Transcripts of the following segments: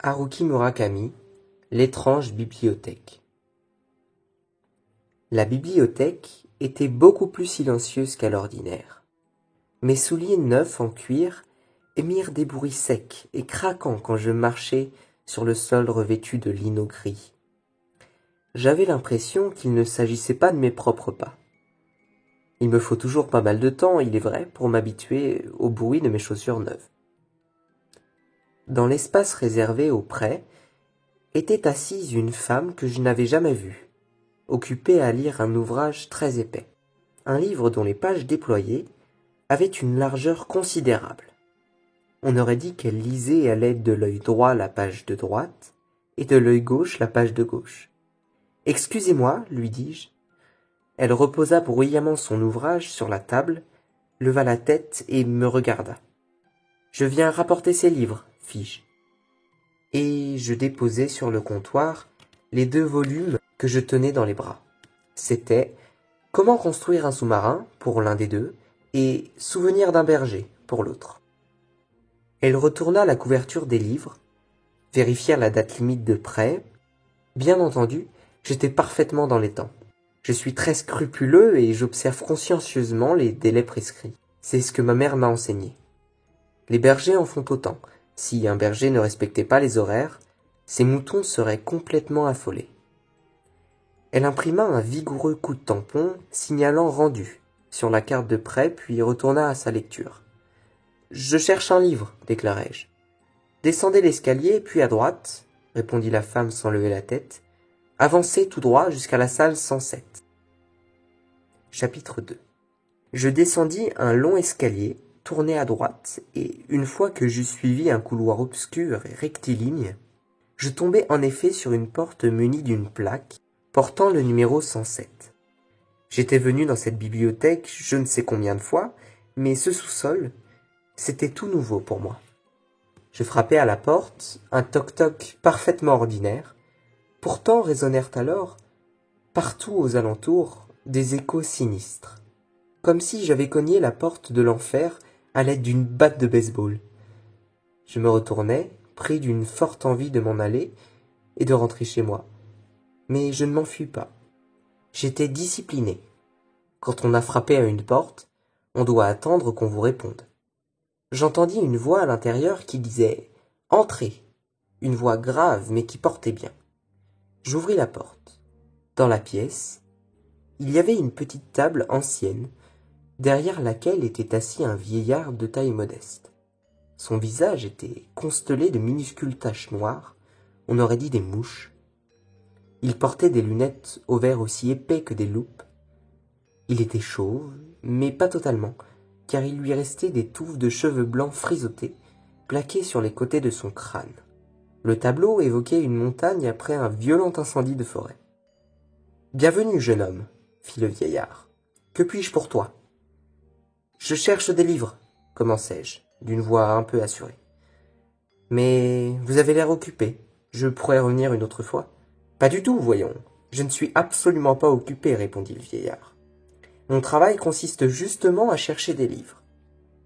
Haruki Murakami, l'étrange bibliothèque. La bibliothèque était beaucoup plus silencieuse qu'à l'ordinaire. Mes souliers neufs en cuir émirent des bruits secs et craquants quand je marchais sur le sol revêtu de lino gris. J'avais l'impression qu'il ne s'agissait pas de mes propres pas. Il me faut toujours pas mal de temps, il est vrai, pour m'habituer au bruit de mes chaussures neuves. Dans l'espace réservé aux prêts, était assise une femme que je n'avais jamais vue, occupée à lire un ouvrage très épais, un livre dont les pages déployées avaient une largeur considérable. On aurait dit qu'elle lisait à l'aide de l'œil droit la page de droite et de l'œil gauche la page de gauche. « Excusez-moi, lui dis-je. » Elle reposa bruyamment son ouvrage sur la table, leva la tête et me regarda. « Je viens rapporter ces livres, fis-je. » Et je déposai sur le comptoir les 2 volumes que je tenais dans les bras. C'était « Comment construire un sous-marin » pour l'un des 2 et « Souvenirs d'un berger » pour l'autre. Elle retourna la couverture des livres, vérifia la date limite de prêt. Bien entendu, j'étais parfaitement dans les temps. Je suis très scrupuleux et j'observe consciencieusement les délais prescrits. C'est ce que ma mère m'a enseigné. Les bergers en font autant. Si un berger ne respectait pas les horaires, ses moutons seraient complètement affolés. Elle imprima un vigoureux coup de tampon signalant rendu sur la carte de prêt, puis retourna à sa lecture. « Je cherche un livre, déclarai-je. »« Descendez l'escalier, puis à droite, » répondit la femme sans lever la tête. « Avancez tout droit jusqu'à la salle 107. » Chapitre 2. Je descendis un long escalier, tournai à droite, et une fois que j'eus suivi un couloir obscur et rectiligne, je tombai en effet sur une porte munie d'une plaque portant le numéro 107. J'étais venu dans cette bibliothèque je ne sais combien de fois, mais ce sous-sol, c'était tout nouveau pour moi. Je frappai à la porte, un toc-toc parfaitement ordinaire. Pourtant résonnèrent alors, partout aux alentours, des échos sinistres, comme si j'avais cogné la porte de l'enfer à l'aide d'une batte de baseball. Je me retournai, pris d'une forte envie de m'en aller et de rentrer chez moi. Mais je ne m'enfuis pas. J'étais discipliné. Quand on a frappé à une porte, on doit attendre qu'on vous réponde. J'entendis une voix à l'intérieur qui disait « Entrez !» une voix grave mais qui portait bien. J'ouvris la porte. Dans la pièce, il y avait une petite table ancienne, derrière laquelle était assis un vieillard de taille modeste. Son visage était constellé de minuscules taches noires, on aurait dit des mouches. Il portait des lunettes au verre aussi épais que des loupes. Il était chauve, mais pas totalement, car il lui restait des touffes de cheveux blancs frisottés, plaqués sur les côtés de son crâne. Le tableau évoquait une montagne après un violent incendie de forêt. « Bienvenue, jeune homme, » fit le vieillard. « Que puis-je pour toi ?»« Je cherche des livres, » commençai-je, d'une voix un peu assurée. « Mais vous avez l'air occupé. Je pourrais revenir une autre fois. »« Pas du tout, voyons. Je ne suis absolument pas occupé, » répondit le vieillard. « Mon travail consiste justement à chercher des livres. »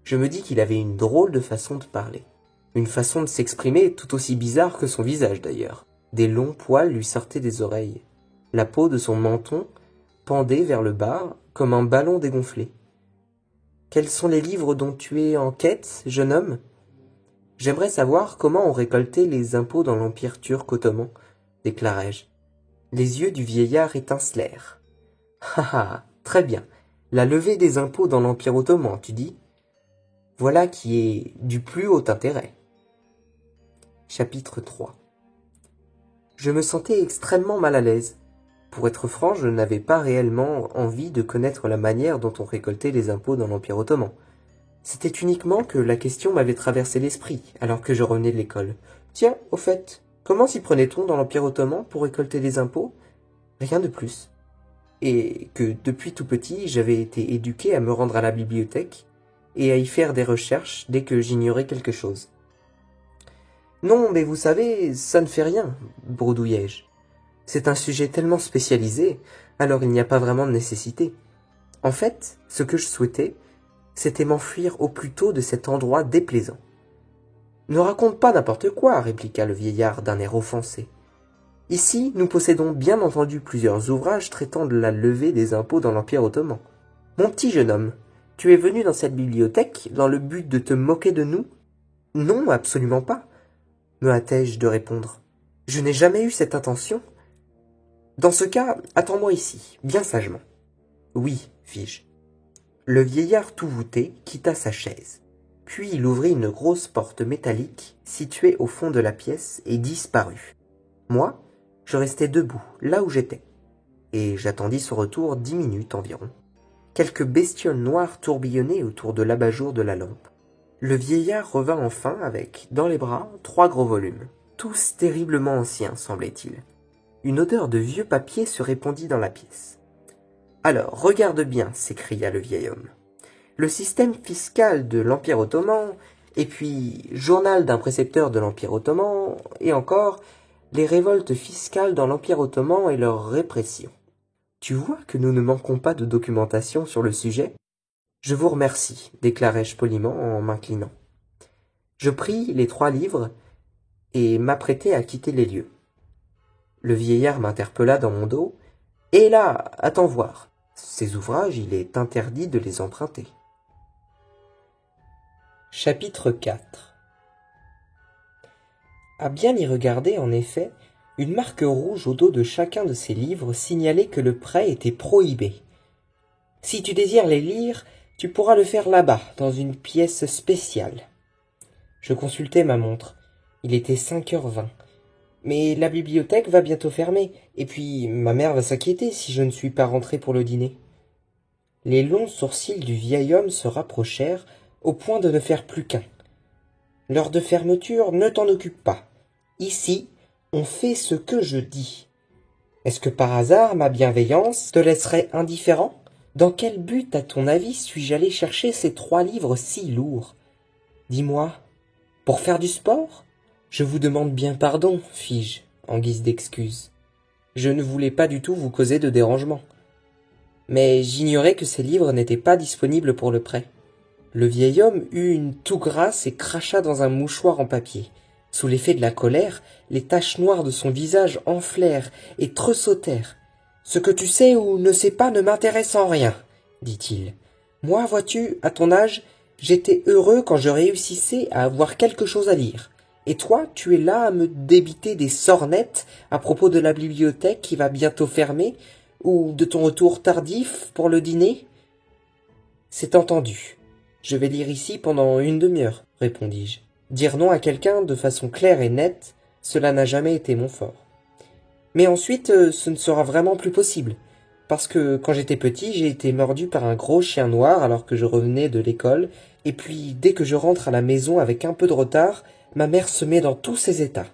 Je me dis qu'il avait une drôle de façon de parler. Une façon de s'exprimer tout aussi bizarre que son visage d'ailleurs. Des longs poils lui sortaient des oreilles. La peau de son menton pendait vers le bas comme un ballon dégonflé. « Quels sont les livres dont tu es en quête, jeune homme ?»« J'aimerais savoir comment on récoltait les impôts dans l'Empire turc ottoman, » déclarai-je. Les yeux du vieillard étincelèrent. « Ah ah, très bien. La levée des impôts dans l'Empire ottoman, tu dis ? Voilà qui est du plus haut intérêt. » Chapitre 3. Je me sentais extrêmement mal à l'aise. Pour être franc, je n'avais pas réellement envie de connaître la manière dont on récoltait les impôts dans l'Empire ottoman. C'était uniquement que la question m'avait traversé l'esprit, alors que je revenais de l'école. Tiens, au fait, comment s'y prenait-on dans l'Empire ottoman pour récolter les impôts ? Rien de plus. Et que, depuis tout petit, j'avais été éduqué à me rendre à la bibliothèque et à y faire des recherches dès que j'ignorais quelque chose. « Non, mais vous savez, ça ne fait rien, » bredouillai-je. « C'est un sujet tellement spécialisé, alors il n'y a pas vraiment de nécessité. En fait, ce que je souhaitais, c'était m'enfuir au plus tôt de cet endroit déplaisant. » Ne raconte pas n'importe quoi, répliqua le vieillard d'un air offensé. Ici, nous possédons bien entendu plusieurs ouvrages traitant de la levée des impôts dans l'Empire ottoman. Mon petit jeune homme, tu es venu dans cette bibliothèque dans le but de te moquer de nous? Non, absolument pas, me hâtai-je de répondre. Je n'ai jamais eu cette intention. Dans ce cas, attends-moi ici, bien sagement. Oui, fis-je. Le vieillard tout voûté quitta sa chaise. Puis il ouvrit une grosse porte métallique située au fond de la pièce et disparut. Moi, je restai debout, là où j'étais, et j'attendis son retour 10 minutes environ. Quelques bestioles noires tourbillonnaient autour de l'abat-jour de la lampe. Le vieillard revint enfin avec, dans les bras, 3 gros volumes, tous terriblement anciens, semblait-il. Une odeur de vieux papier se répandit dans la pièce. « Alors, regarde bien, s'écria le vieil homme. Le système fiscal de l'Empire ottoman, et puis journal d'un précepteur de l'Empire ottoman, et encore les révoltes fiscales dans l'Empire ottoman et leur répression. Tu vois que nous ne manquons pas de documentation sur le sujet? Je vous remercie, déclarai-je poliment en m'inclinant. Je pris les 3 livres et m'apprêtai à quitter les lieux. Le vieillard m'interpella dans mon dos. « Et là, attends voir. Ces ouvrages, il est interdit de les emprunter. » Chapitre 4. À bien y regarder, en effet, une marque rouge au dos de chacun de ces livres signalait que le prêt était prohibé. Si tu désires les lire, tu pourras le faire là-bas, dans une pièce spéciale. Je consultai ma montre. Il était 5h20. Mais la bibliothèque va bientôt fermer, et puis ma mère va s'inquiéter si je ne suis pas rentré pour le dîner. Les longs sourcils du vieil homme se rapprochèrent, au point de ne faire plus qu'un. L'heure de fermeture, ne t'en occupe pas. Ici, on fait ce que je dis. Est-ce que par hasard ma bienveillance te laisserait indifférent? Dans quel but, à ton avis, suis-je allé chercher ces 3 livres si lourds? Dis-moi, pour faire du sport? Je vous demande bien pardon, fis-je, en guise d'excuse. Je ne voulais pas du tout vous causer de dérangement. Mais j'ignorais que ces livres n'étaient pas disponibles pour le prêt. Le vieil homme eut une toux grasse et cracha dans un mouchoir en papier. Sous l'effet de la colère, les taches noires de son visage enflèrent et tressautèrent. « Ce que tu sais ou ne sais pas ne m'intéresse en rien, » dit-il. « Moi, vois-tu, à ton âge, j'étais heureux quand je réussissais à avoir quelque chose à lire. Et toi, tu es là à me débiter des sornettes à propos de la bibliothèque qui va bientôt fermer, ou de ton retour tardif pour le dîner? » « C'est entendu. Je vais lire ici pendant une demi-heure, répondis-je. Dire non à quelqu'un de façon claire et nette, cela n'a jamais été mon fort. Mais ensuite, ce ne sera vraiment plus possible, parce que quand j'étais petit, j'ai été mordu par un gros chien noir alors que je revenais de l'école, et puis dès que je rentre à la maison avec un peu de retard, ma mère se met dans tous ses états.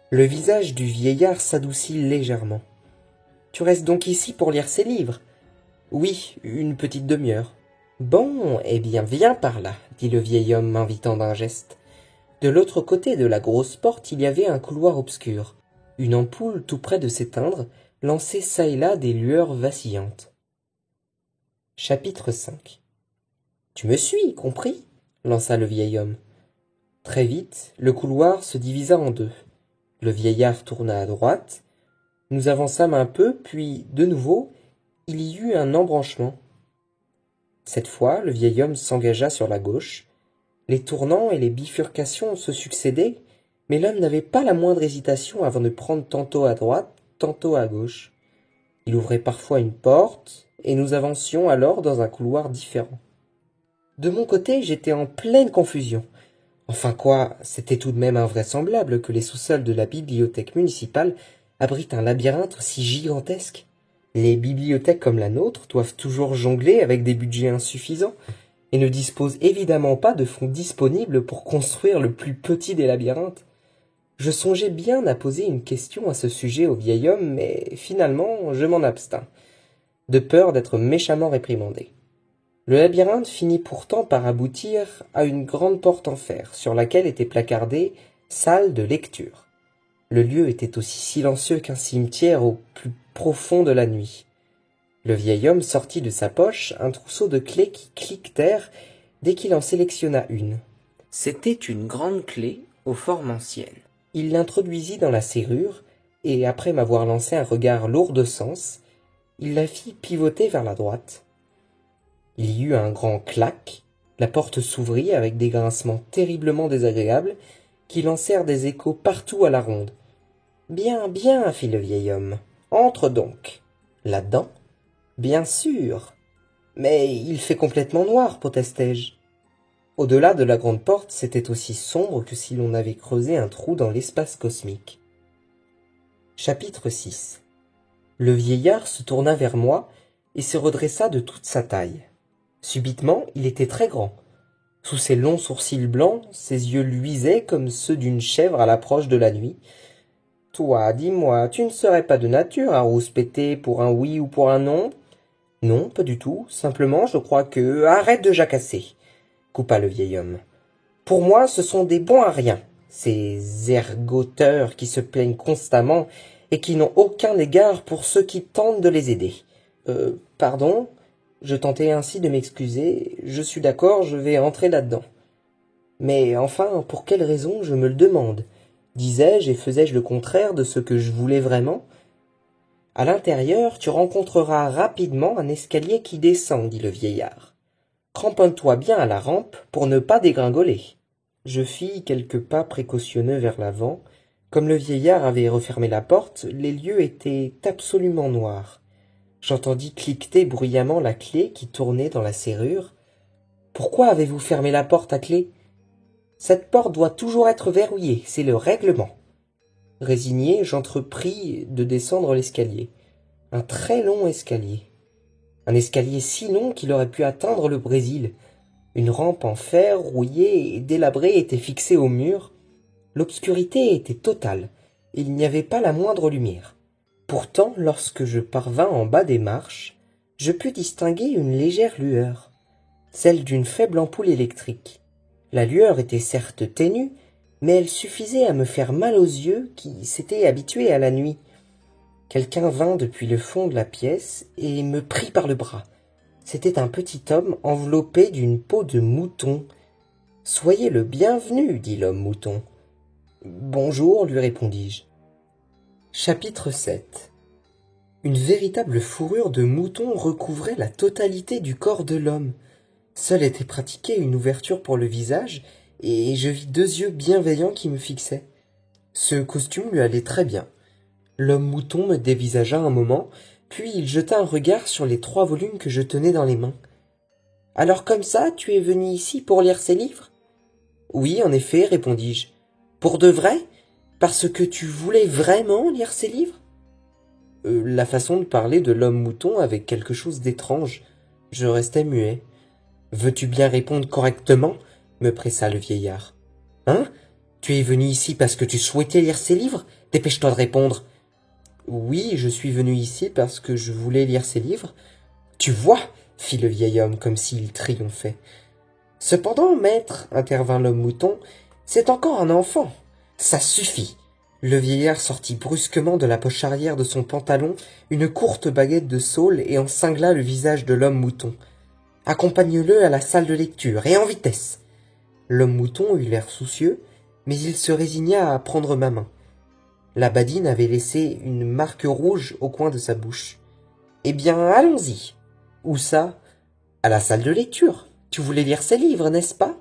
Le visage du vieillard s'adoucit légèrement. « Tu restes donc ici pour lire ces livres? »« Oui, une petite demi-heure. »« Bon, eh bien, viens par là, » dit le vieil homme m'invitant d'un geste. De l'autre côté de la grosse porte, il y avait un couloir obscur. Une ampoule tout près de s'éteindre lançait çà et là des lueurs vacillantes. Chapitre 5. « Tu me suis, compris ?» lança le vieil homme. Très vite, le couloir se divisa en 2. Le vieillard tourna à droite. Nous avançâmes un peu, puis, de nouveau, il y eut un embranchement. Cette fois, le vieil homme s'engagea sur la gauche. Les tournants et les bifurcations se succédaient, mais l'homme n'avait pas la moindre hésitation avant de prendre tantôt à droite, tantôt à gauche. Il ouvrait parfois une porte, et nous avancions alors dans un couloir différent. De mon côté, j'étais en pleine confusion. Enfin quoi, c'était tout de même invraisemblable que les sous-sols de la bibliothèque municipale abritent un labyrinthe aussi gigantesque. Les bibliothèques comme la nôtre doivent toujours jongler avec des budgets insuffisants et ne disposent évidemment pas de fonds disponibles pour construire le plus petit des labyrinthes. Je songeais bien à poser une question à ce sujet au vieil homme, mais finalement je m'en abstins, de peur d'être méchamment réprimandé. Le labyrinthe finit pourtant par aboutir à une grande porte en fer, sur laquelle était placardée « Salle de lecture ». Le lieu était aussi silencieux qu'un cimetière au plus profond de la nuit. Le vieil homme sortit de sa poche un trousseau de clés qui cliquetèrent dès qu'il en sélectionna une. C'était une grande clé aux formes anciennes. Il l'introduisit dans la serrure, et après m'avoir lancé un regard lourd de sens, il la fit pivoter vers la droite. Il y eut un grand clac, la porte s'ouvrit avec des grincements terriblement désagréables qui lancèrent des échos partout à la ronde. « Bien, bien, fit le vieil homme. Entre donc. Là-dedans ? Bien sûr. Mais il fait complètement noir, protestai-je. Au-delà de la grande porte, c'était aussi sombre que si l'on avait creusé un trou dans l'espace cosmique. Chapitre 6. Le vieillard se tourna vers moi et se redressa de toute sa taille. Subitement, il était très grand. Sous ses longs sourcils blancs, ses yeux luisaient comme ceux d'une chèvre à l'approche de la nuit. « Toi, dis-moi, tu ne serais pas de nature à rouspéter pour un oui ou pour un non ?»« Non, pas du tout. Simplement, je crois que... » « Arrête de jacasser !» coupa le vieil homme. « Pour moi, ce sont des bons à rien, ces ergoteurs qui se plaignent constamment et qui n'ont aucun égard pour ceux qui tentent de les aider. Pardon ? Je tentais ainsi de m'excuser. Je suis d'accord, je vais entrer là-dedans. Mais enfin, pour quelle raison, je me le demande. Disais-je et faisais-je le contraire de ce que je voulais vraiment ? À l'intérieur, tu rencontreras rapidement un escalier qui descend, dit le vieillard. Cramponne-toi bien à la rampe pour ne pas dégringoler. Je fis quelques pas précautionneux vers l'avant. Comme le vieillard avait refermé la porte, les lieux étaient absolument noirs. J'entendis cliqueter bruyamment la clé qui tournait dans la serrure. « Pourquoi avez-vous fermé la porte à clé ?»« Cette porte doit toujours être verrouillée, c'est le règlement. » Résigné, j'entrepris de descendre l'escalier. Un très long escalier. Un escalier si long qu'il aurait pu atteindre le Brésil. Une rampe en fer rouillée et délabrée était fixée au mur. L'obscurité était totale, et il n'y avait pas la moindre lumière. Pourtant, lorsque je parvins en bas des marches, je pus distinguer une légère lueur, celle d'une faible ampoule électrique. La lueur était certes ténue, mais elle suffisait à me faire mal aux yeux qui s'étaient habitués à la nuit. Quelqu'un vint depuis le fond de la pièce et me prit par le bras. C'était un petit homme enveloppé d'une peau de mouton. « Soyez le bienvenu, dit l'homme mouton. »« Bonjour, lui répondis-je. » Chapitre 7. Une véritable fourrure de mouton recouvrait la totalité du corps de l'homme. Seule était pratiquée une ouverture pour le visage, et je vis 2 yeux bienveillants qui me fixaient. Ce costume lui allait très bien. L'homme mouton me dévisagea un moment, puis il jeta un regard sur les 3 volumes que je tenais dans les mains. « Alors comme ça, tu es venu ici pour lire ces livres ?»« Oui, en effet, répondis-je. »« Pour de vrai ? Parce que tu voulais vraiment lire ces livres ?» La façon de parler de l'homme mouton avait quelque chose d'étrange. Je restai muet. « Veux-tu bien répondre correctement ?» me pressa le vieillard. « Hein ? Tu es venu ici parce que tu souhaitais lire ces livres ? Dépêche-toi de répondre. »« Oui, je suis venu ici parce que je voulais lire ces livres. »« Tu vois !» fit le vieil homme comme s'il triomphait. « Cependant, maître, intervint l'homme mouton, c'est encore un enfant. Ça suffit. » Le vieillard sortit brusquement de la poche arrière de son pantalon une courte baguette de saule et en cingla le visage de l'homme mouton. « Accompagne-le à la salle de lecture, et en vitesse !» L'homme mouton eut l'air soucieux, mais il se résigna à prendre ma main. La badine avait laissé une marque rouge au coin de sa bouche. « Eh bien, allons-y. »« Où ça ?»« À la salle de lecture. Tu voulais lire ces livres, n'est-ce pas ?»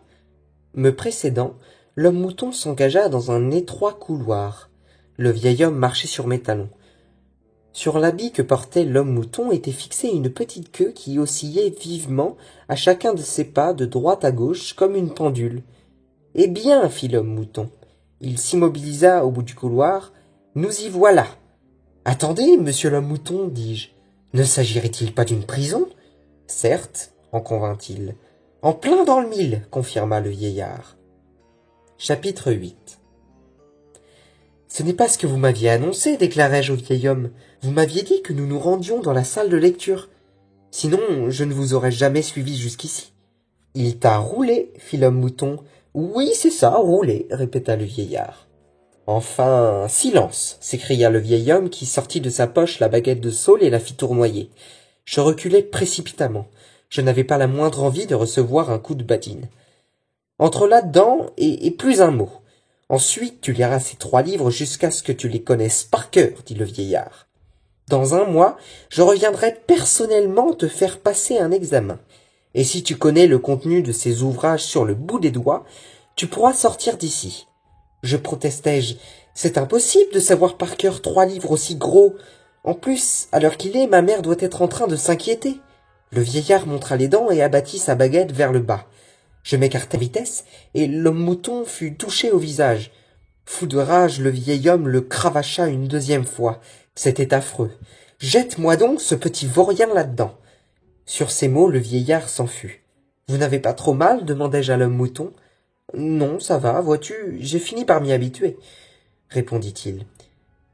Me précédant, l'homme mouton s'engagea dans un étroit couloir. Le vieil homme marchait sur mes talons. Sur l'habit que portait l'homme mouton était fixée une petite queue qui oscillait vivement à chacun de ses pas de droite à gauche comme une pendule. « Eh bien, fit l'homme mouton. Il s'immobilisa au bout du couloir. « Nous y voilà. »« Attendez, monsieur l'homme mouton, dis-je. Ne s'agirait-il pas d'une prison ?»« Certes, en convint-il. »« En plein dans le mille, confirma le vieillard. Chapitre 8. Ce n'est pas ce que vous m'aviez annoncé, déclarai-je au vieil homme. Vous m'aviez dit que nous nous rendions dans la salle de lecture. Sinon, je ne vous aurais jamais suivi jusqu'ici. Il t'a roulé, fit l'homme mouton. Oui, c'est ça, roulé, répéta le vieillard. Enfin, silence, s'écria le vieil homme qui sortit de sa poche la baguette de saule et la fit tournoyer. Je reculai précipitamment. Je n'avais pas la moindre envie de recevoir un coup de badine. Entre là-dedans et plus un mot. Ensuite tu liras ces 3 livres jusqu'à ce que tu les connaisses par cœur, dit le vieillard. Dans 1 mois, je reviendrai personnellement te faire passer un examen. Et si tu connais le contenu de ces ouvrages sur le bout des doigts, tu pourras sortir d'ici. Je protestai-je. C'est impossible de savoir par cœur 3 livres aussi gros. En plus, à l'heure qu'il est, ma mère doit être en train de s'inquiéter. Le vieillard montra les dents et abattit sa baguette vers le bas. Je m'écartai à vitesse, et l'homme mouton fut touché au visage. Fou de rage, le vieil homme le cravacha une 2e fois. C'était affreux. « Jette-moi donc ce petit vaurien là-dedans. » Sur ces mots, le vieillard s'en fut. « Vous n'avez pas trop mal ? demandai-je à l'homme mouton. « Non, ça va, vois-tu, j'ai fini par m'y habituer, » répondit-il.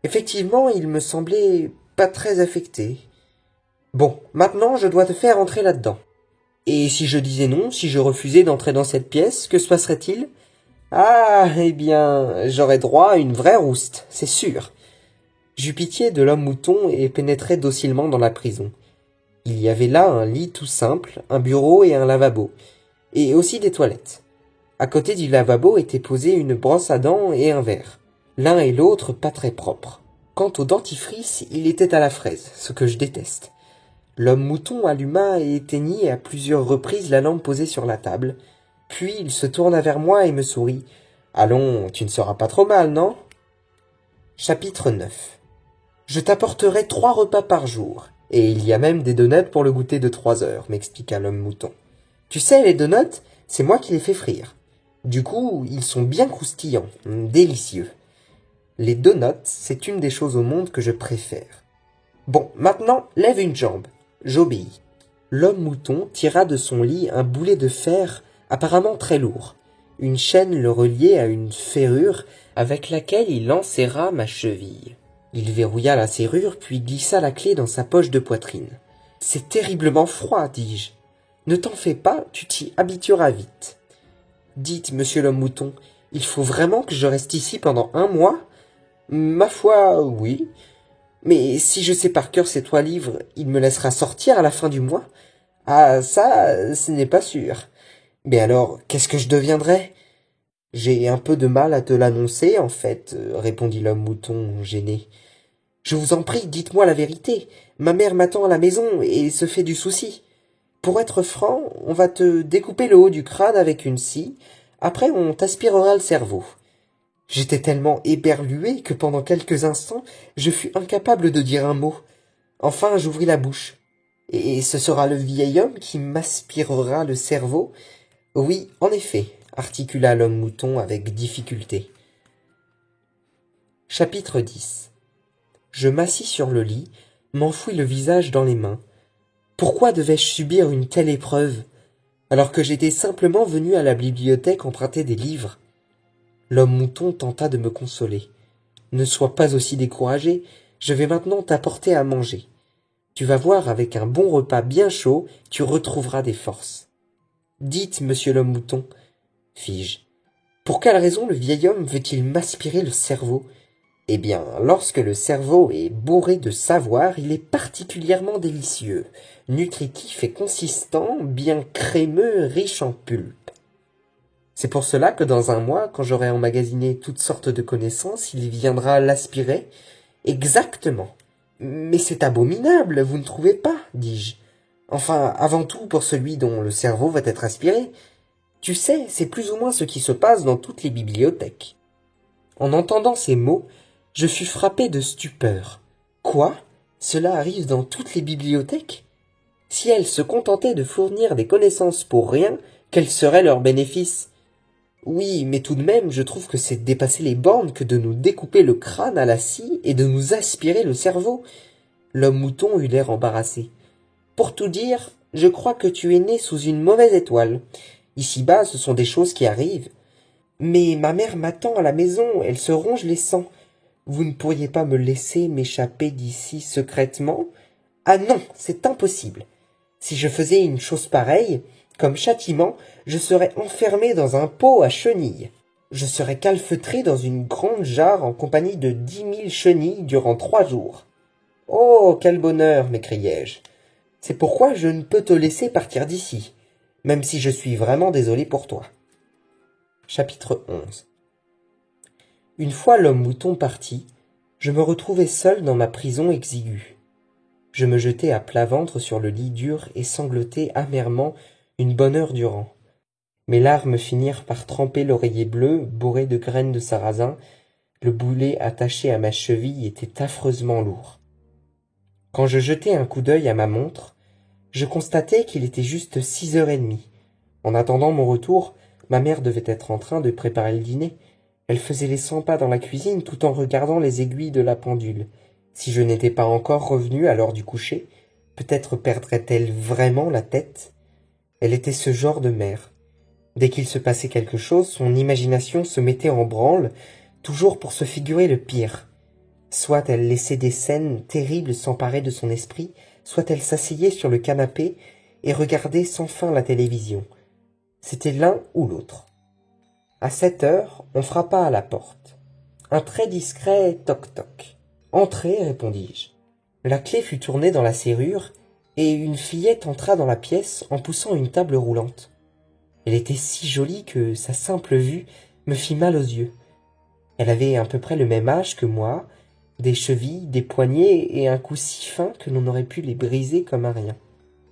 Effectivement, il me semblait pas très affecté. « Bon, maintenant je dois te faire entrer là-dedans. » Et si je disais non, si je refusais d'entrer dans cette pièce, que se passerait-il ? Ah, eh bien, j'aurais droit à une vraie rouste, c'est sûr. J'eus pitié de l'homme mouton et pénétrai docilement dans la prison. Il y avait là un lit tout simple, un bureau et un lavabo, et aussi des toilettes. À côté du lavabo était posée une brosse à dents et un verre. L'un et l'autre pas très propres. Quant au dentifrice, il était à la fraise, ce que je déteste. L'homme mouton alluma et éteignit à plusieurs reprises la lampe posée sur la table. Puis il se tourna vers moi et me sourit. « Allons, tu ne seras pas trop mal, non ?» Chapitre 9. Je t'apporterai 3 repas par jour, et il y a même des donuts pour le goûter de 3 heures, m'expliqua l'homme mouton. Tu sais, les donuts, c'est moi qui les fais frire. Du coup, ils sont bien croustillants, délicieux. Les donuts, c'est une des choses au monde que je préfère. Bon, maintenant, lève une jambe. J'obéis. L'homme mouton tira de son lit un boulet de fer apparemment très lourd. Une chaîne le reliait à une ferrure avec laquelle il enserra ma cheville. Il verrouilla la serrure puis glissa la clé dans sa poche de poitrine. « C'est terriblement froid, dis-je. Ne t'en fais pas, tu t'y habitueras vite. »« Dites, monsieur l'homme mouton, il faut vraiment que je reste ici pendant 1 mois ? » ?»« Ma foi, oui. Mais si je sais par cœur ces 3 livres, il me laissera sortir à la fin du mois ? » ?»« Ah, ça, ce n'est pas sûr. » »« Mais alors, qu'est-ce que je deviendrai ? » ?»« J'ai un peu de mal à te l'annoncer, en fait, répondit l'homme mouton, gêné. « Je vous en prie, dites-moi la vérité. Ma mère m'attend à la maison et se fait du souci. Pour être franc, on va te découper le haut du crâne avec une scie, après on t'aspirera le cerveau. » J'étais tellement éberlué que pendant quelques instants, je fus incapable de dire un mot. Enfin, j'ouvris la bouche. « Et ce sera le vieil homme qui m'aspirera le cerveau ? » ?»« Oui, en effet, » articula l'homme mouton avec difficulté. Chapitre 10. Je m'assis sur le lit, m'enfouis le visage dans les mains. Pourquoi devais-je subir une telle épreuve, alors que j'étais simplement venu à la bibliothèque emprunter des livres ? L'homme mouton tenta de me consoler. « Ne sois pas aussi découragé, je vais maintenant t'apporter à manger. Tu vas voir, avec un bon repas bien chaud, tu retrouveras des forces. »« Dites, monsieur l'homme mouton, fis-je, pour quelle raison le vieil homme veut-il m'aspirer le cerveau ? Eh bien, lorsque le cerveau est bourré de savoir, il est particulièrement délicieux, nutritif et consistant, bien crémeux, riche en pulpe. C'est pour cela que dans 1 mois, quand j'aurai emmagasiné toutes sortes de connaissances, il viendra l'aspirer. Exactement. Mais c'est abominable, vous ne trouvez pas, dis-je. Enfin, avant tout pour celui dont le cerveau va être aspiré. Tu sais, c'est plus ou moins ce qui se passe dans toutes les bibliothèques. En entendant ces mots, je fus frappé de stupeur. Quoi ? Cela arrive dans toutes les bibliothèques ? Si elles se contentaient de fournir des connaissances pour rien, quel serait leur bénéfice ? Oui, mais tout de même, je trouve que c'est dépasser les bornes que de nous découper le crâne à la scie et de nous aspirer le cerveau. L'homme mouton eut l'air embarrassé. Pour tout dire, je crois que tu es né sous une mauvaise étoile. Ici-bas, ce sont des choses qui arrivent. Mais ma mère m'attend à la maison, elle se ronge les sangs. Vous ne pourriez pas me laisser m'échapper d'ici secrètement ? Ah non, c'est impossible. Si je faisais une chose pareille, comme châtiment, je serais enfermé dans un pot à chenilles. Je serais calfeutré dans une grande jarre en compagnie de 10 000 chenilles durant 3 jours. Oh, quel bonheur, m'écriai-je. C'est pourquoi je ne peux te laisser partir d'ici, même si je suis vraiment désolé pour toi. Chapitre 11. Une fois l'homme mouton parti, je me retrouvai seul dans ma prison exiguë. Je me jetai à plat ventre sur le lit dur et sanglotai amèrement une bonne heure durant. Mes larmes finirent par tremper l'oreiller bleu bourré de graines de sarrasin. Le boulet attaché à ma cheville était affreusement lourd. Quand je jetai un coup d'œil à ma montre, je constatai qu'il était juste 6h30. En attendant mon retour, ma mère devait être en train de préparer le dîner. Elle faisait les 100 pas dans la cuisine tout en regardant les aiguilles de la pendule. Si je n'étais pas encore revenu à l'heure du coucher, peut-être perdrait-elle vraiment la tête. Elle était ce genre de mère. Dès qu'il se passait quelque chose, son imagination se mettait en branle, toujours pour se figurer le pire. Soit elle laissait des scènes terribles s'emparer de son esprit, soit elle s'asseyait sur le canapé et regardait sans fin la télévision. C'était l'un ou l'autre. À 7h, on frappa à la porte. Un très discret toc-toc. « Entrez » répondis-je. La clé fut tournée dans la serrure, et une fillette entra dans la pièce en poussant une table roulante. Elle était si jolie que sa simple vue me fit mal aux yeux. Elle avait à peu près le même âge que moi, des chevilles, des poignets et un cou si fin que l'on aurait pu les briser comme un rien.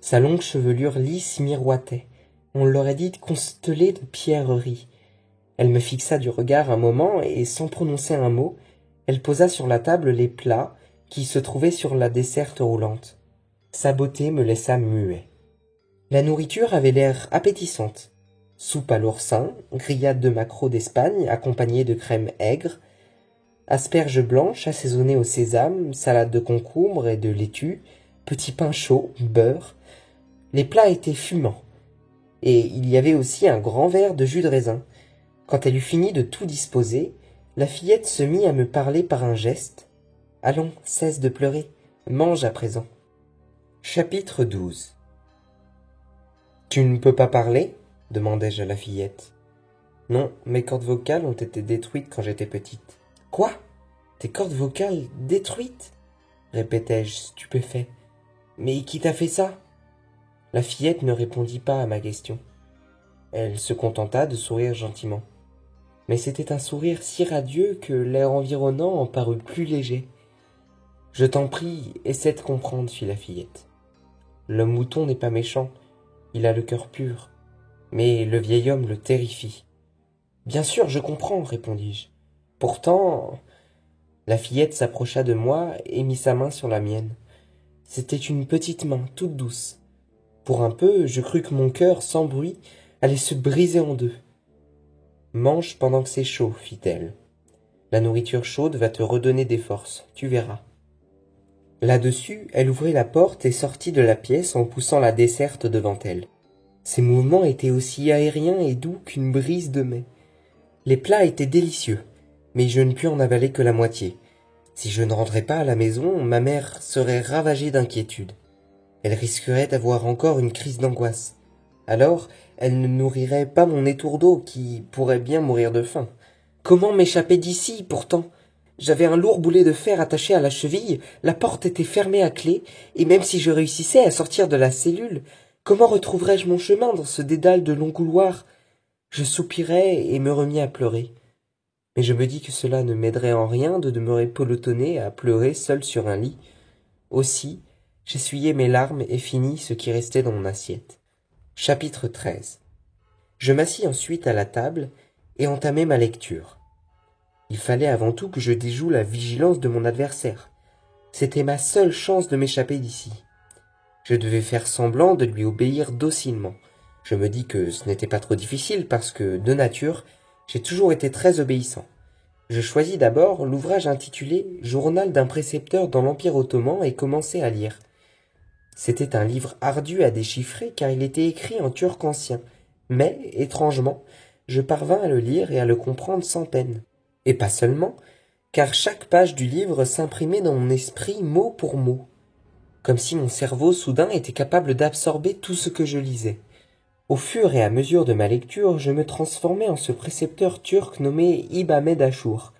Sa longue chevelure lisse miroitait. On l'aurait dit constelée de pierreries. Elle me fixa du regard un moment et, sans prononcer un mot, elle posa sur la table les plats qui se trouvaient sur la desserte roulante. Sa beauté me laissa muet. La nourriture avait l'air appétissante. Soupe à l'oursin, grillade de maquereau d'Espagne accompagnée de crème aigre, asperges blanches assaisonnées au sésame, salade de concombre et de laitue, petit pain chaud, beurre. Les plats étaient fumants. Et il y avait aussi un grand verre de jus de raisin. Quand elle eut fini de tout disposer, la fillette se mit à me parler par un geste. « Allons, cesse de pleurer, mange à présent. » Chapitre 12. « Tu ne peux pas parler ?» demandai-je à la fillette. « Non, mes cordes vocales ont été détruites quand j'étais petite. »« Quoi ? Tes cordes vocales détruites ?» répétai-je stupéfait. « Mais qui t'a fait ça ?» La fillette ne répondit pas à ma question. Elle se contenta de sourire gentiment. Mais c'était un sourire si radieux que l'air environnant en parut plus léger. « Je t'en prie, essaie de comprendre, fit la fillette. Le mouton n'est pas méchant, il a le cœur pur, mais le vieil homme le terrifie. »« Bien sûr, je comprends, répondis-je. Pourtant... » La fillette s'approcha de moi et mit sa main sur la mienne. C'était une petite main, toute douce. Pour un peu, je crus que mon cœur, sans bruit, allait se briser en deux. « Mange pendant que c'est chaud, fit-elle. La nourriture chaude va te redonner des forces, tu verras. » Là-dessus, elle ouvrit la porte et sortit de la pièce en poussant la desserte devant elle. Ses mouvements étaient aussi aériens et doux qu'une brise de mai. Les plats étaient délicieux, mais je ne pus en avaler que la moitié. Si je ne rentrais pas à la maison, ma mère serait ravagée d'inquiétude. Elle risquerait d'avoir encore une crise d'angoisse. Alors, elle ne nourrirait pas mon étourdeau qui pourrait bien mourir de faim. Comment m'échapper d'ici, pourtant ? J'avais un lourd boulet de fer attaché à la cheville, la porte était fermée à clé, et même si je réussissais à sortir de la cellule, comment retrouverais-je mon chemin dans ce dédale de longs couloirs ? Je soupirai et me remis à pleurer. Mais je me dis que cela ne m'aiderait en rien de demeurer pelotonné à pleurer seul sur un lit. Aussi, j'essuyai mes larmes et finis ce qui restait dans mon assiette. Chapitre 13. Je m'assis ensuite à la table et entamai ma lecture. Il fallait avant tout que je déjoue la vigilance de mon adversaire. C'était ma seule chance de m'échapper d'ici. Je devais faire semblant de lui obéir docilement. Je me dis que ce n'était pas trop difficile parce que, de nature, j'ai toujours été très obéissant. Je choisis d'abord l'ouvrage intitulé « Journal d'un précepteur dans l'Empire ottoman » et commençai à lire. C'était un livre ardu à déchiffrer car il était écrit en turc ancien, mais, étrangement, je parvins à le lire et à le comprendre sans peine. Et pas seulement, car chaque page du livre s'imprimait dans mon esprit mot pour mot, comme si mon cerveau soudain était capable d'absorber tout ce que je lisais. Au fur et à mesure de ma lecture, je me transformais en ce précepteur turc nommé Ibn Ahmed Achour,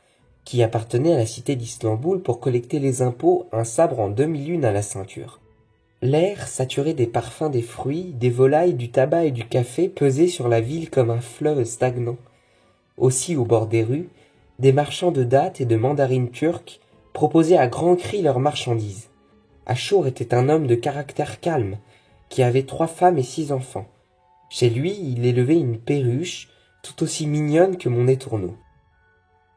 qui appartenait à la cité d'Istanbul pour collecter les impôts, un sabre en demi-lune à la ceinture. L'air, saturé des parfums des fruits, des volailles, du tabac et du café, pesait sur la ville comme un fleuve stagnant. Aussi, au bord des rues, des marchands de dattes et de mandarines turques proposaient à grands cris leurs marchandises. Achour était un homme de caractère calme, qui avait 3 femmes et 6 enfants. Chez lui, il élevait une perruche, tout aussi mignonne que mon étourneau.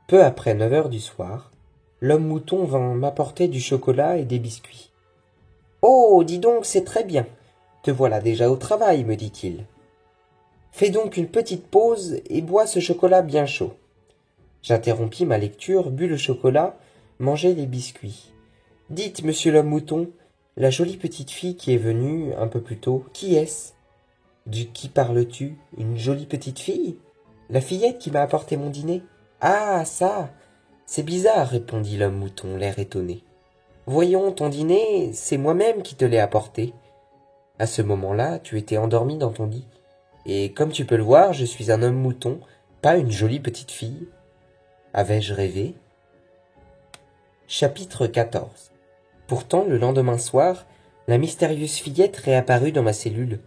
Peu après 9 heures du soir, l'homme mouton vint m'apporter du chocolat et des biscuits. « Oh, dis donc, c'est très bien. Te voilà déjà au travail, me dit-il. Fais donc une petite pause et bois ce chocolat bien chaud. » J'interrompis ma lecture, bus le chocolat, mangeai les biscuits. « Dites, monsieur l'homme mouton, la jolie petite fille qui est venue un peu plus tôt, qui est-ce ? » « De qui parles-tu ? Une jolie petite fille ? La fillette qui m'a apporté mon dîner ? Ah, ça ! C'est bizarre, répondit l'homme mouton, l'air étonné. Voyons, ton dîner, c'est moi-même qui te l'ai apporté. À ce moment-là, tu étais endormi dans ton lit. Et comme tu peux le voir, je suis un homme mouton, pas une jolie petite fille. Avais-je rêvé ? Chapitre 14. Pourtant, le lendemain soir, la mystérieuse fillette réapparut dans ma cellule.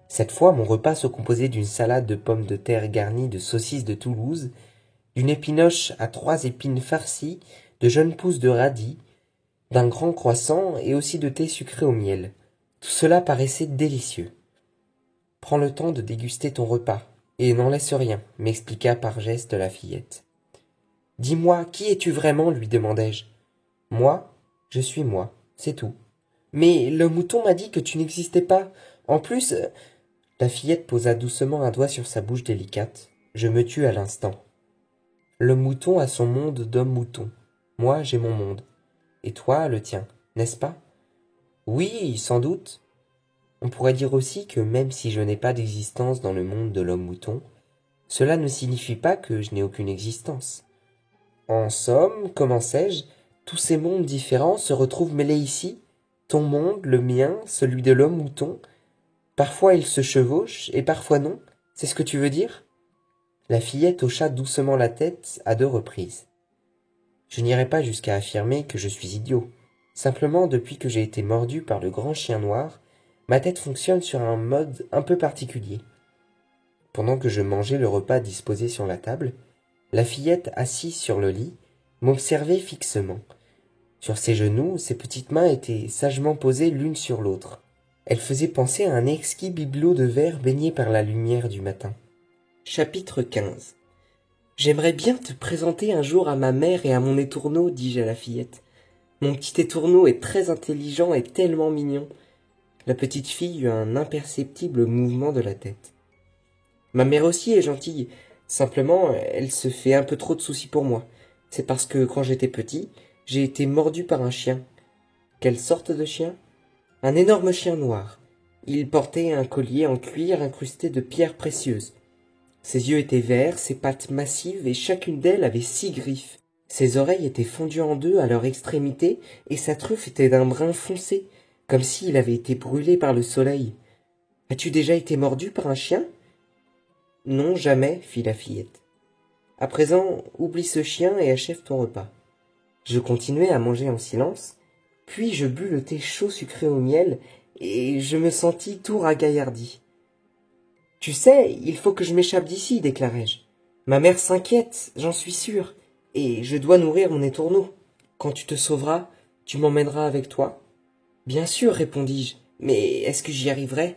Cette fois, mon repas se composait d'une salade de pommes de terre garnie de saucisses de Toulouse, d'une épinoche à 3 épines farcies, de jeunes pousses de radis, d'un grand croissant et aussi de thé sucré au miel. Tout cela paraissait délicieux. « Prends le temps de déguster ton repas, et n'en laisse rien, m'expliqua par geste la fillette. « Dis-moi, qui es-tu vraiment ? Lui demandai-je. « Moi, je suis moi, c'est tout. »« Mais le mouton m'a dit que tu n'existais pas. En plus... » La fillette posa doucement un doigt sur sa bouche délicate. Je me tus à l'instant. Le mouton a son monde d'homme mouton. Moi, j'ai mon monde. Et toi, le tien, n'est-ce pas ? Oui, sans doute. On pourrait dire aussi que même si je n'ai pas d'existence dans le monde de l'homme mouton, cela ne signifie pas que je n'ai aucune existence. En somme, commençai-je, tous ces mondes différents se retrouvent mêlés ici, ton monde, le mien, celui de l'homme mouton. Parfois ils se chevauchent, et parfois non, c'est ce que tu veux dire ? La fillette hocha doucement la tête à 2 reprises. Je n'irai pas jusqu'à affirmer que je suis idiot. Simplement, depuis que j'ai été mordu par le grand chien noir, ma tête fonctionne sur un mode un peu particulier. Pendant que je mangeais le repas disposé sur la table, la fillette, assise sur le lit, m'observait fixement. Sur ses genoux, ses petites mains étaient sagement posées l'une sur l'autre. Elle faisait penser à un exquis bibelot de verre baigné par la lumière du matin. Chapitre 15. J'aimerais bien te présenter un jour à ma mère et à mon étourneau, dis-je à la fillette. Mon petit étourneau est très intelligent et tellement mignon. La petite fille eut un imperceptible mouvement de la tête. Ma mère aussi est gentille. Simplement, elle se fait un peu trop de soucis pour moi. C'est parce que quand j'étais petit, j'ai été mordu par un chien. Quelle sorte de chien ? Un énorme chien noir. Il portait un collier en cuir incrusté de pierres précieuses. Ses yeux étaient verts, ses pattes massives et chacune d'elles avait 6 griffes. Ses oreilles étaient fendues en 2 à leur extrémité et sa truffe était d'un brun foncé, comme s'il avait été brûlé par le soleil. « As-tu déjà été mordu par un chien ?»« Non, jamais, fit la fillette. »« À présent, oublie ce chien et achève ton repas. » Je continuai à manger en silence, puis je bus le thé chaud sucré au miel et je me sentis tout ragaillardi. « Tu sais, il faut que je m'échappe d'ici, déclarai-je. Ma mère s'inquiète, j'en suis sûr, et je dois nourrir mon étourneau. Quand tu te sauveras, tu m'emmèneras avec toi ? » Bien sûr, répondis-je, mais est-ce que j'y arriverai ?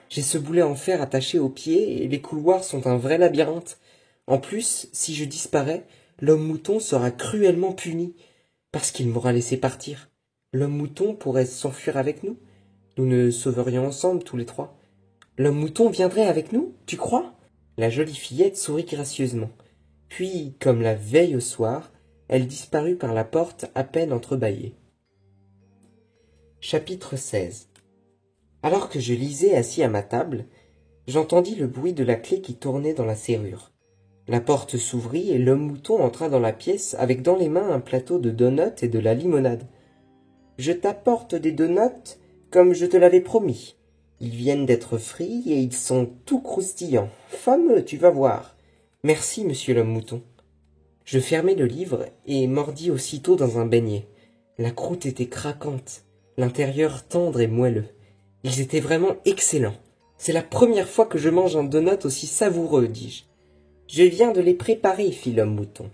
J'ai ce boulet en fer attaché aux pieds et les couloirs sont un vrai labyrinthe. En plus, si je disparais, l'homme mouton sera cruellement puni, parce qu'il m'aura laissé partir. L'homme mouton pourrait s'enfuir avec nous. Nous ne sauverions ensemble tous les 3. L'homme mouton viendrait avec nous, tu crois ? La jolie fillette sourit gracieusement. Puis, comme la veille au soir, elle disparut par la porte à peine entrebâillée. Chapitre 16. Alors que je lisais assis à ma table, j'entendis le bruit de la clé qui tournait dans la serrure. La porte s'ouvrit et l'homme mouton entra dans la pièce avec dans les mains un plateau de donuts et de la limonade. « Je t'apporte des donuts comme je te l'avais promis. Ils viennent d'être frits et ils sont tout croustillants. Fameux, tu vas voir. Merci, monsieur l'homme mouton. » Je fermai le livre et mordis aussitôt dans un beignet. La croûte était craquante, l'intérieur tendre et moelleux. Ils étaient vraiment excellents. C'est la première fois que je mange un donut aussi savoureux, dis-je. Je viens de les préparer, fit l'homme mouton.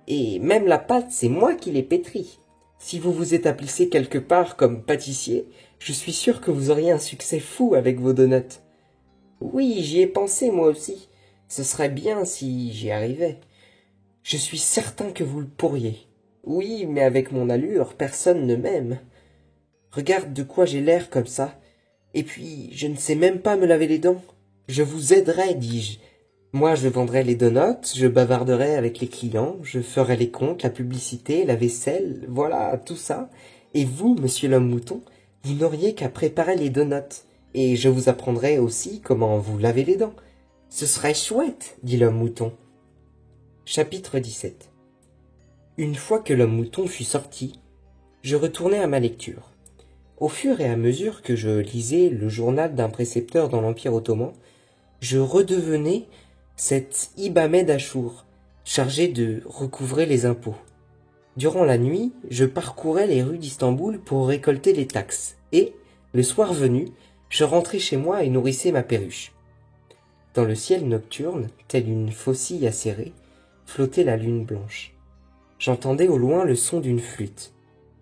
Et même la pâte, c'est moi qui l'ai pétrie. Si vous vous établissez quelque part comme pâtissier, je suis sûr que vous auriez un succès fou avec vos donuts. Oui, j'y ai pensé moi aussi. Ce serait bien si j'y arrivais. Je suis certain que vous le pourriez. Oui, mais avec mon allure, personne ne m'aime. Regarde de quoi j'ai l'air comme ça. Et puis, je ne sais même pas me laver les dents. Je vous aiderai, dis-je. Moi, je vendrai les donuts, je bavarderai avec les clients, je ferai les comptes, la publicité, la vaisselle, voilà, tout ça. Et vous, monsieur l'homme mouton, vous n'auriez qu'à préparer les donuts. Et je vous apprendrai aussi comment vous laver les dents. Ce serait chouette, dit l'homme mouton. Chapitre 17. Une fois que l'homme mouton fut sorti, je retournai à ma lecture. Au fur et à mesure que je lisais le journal d'un précepteur dans l'Empire ottoman, je redevenais cet Ibamed Achour, chargé de recouvrer les impôts. Durant la nuit, je parcourais les rues d'Istanbul pour récolter les taxes, et, le soir venu, je rentrais chez moi et nourrissais ma perruche. Dans le ciel nocturne, telle une faucille acérée, flottait la lune blanche. J'entendais au loin le son d'une flûte.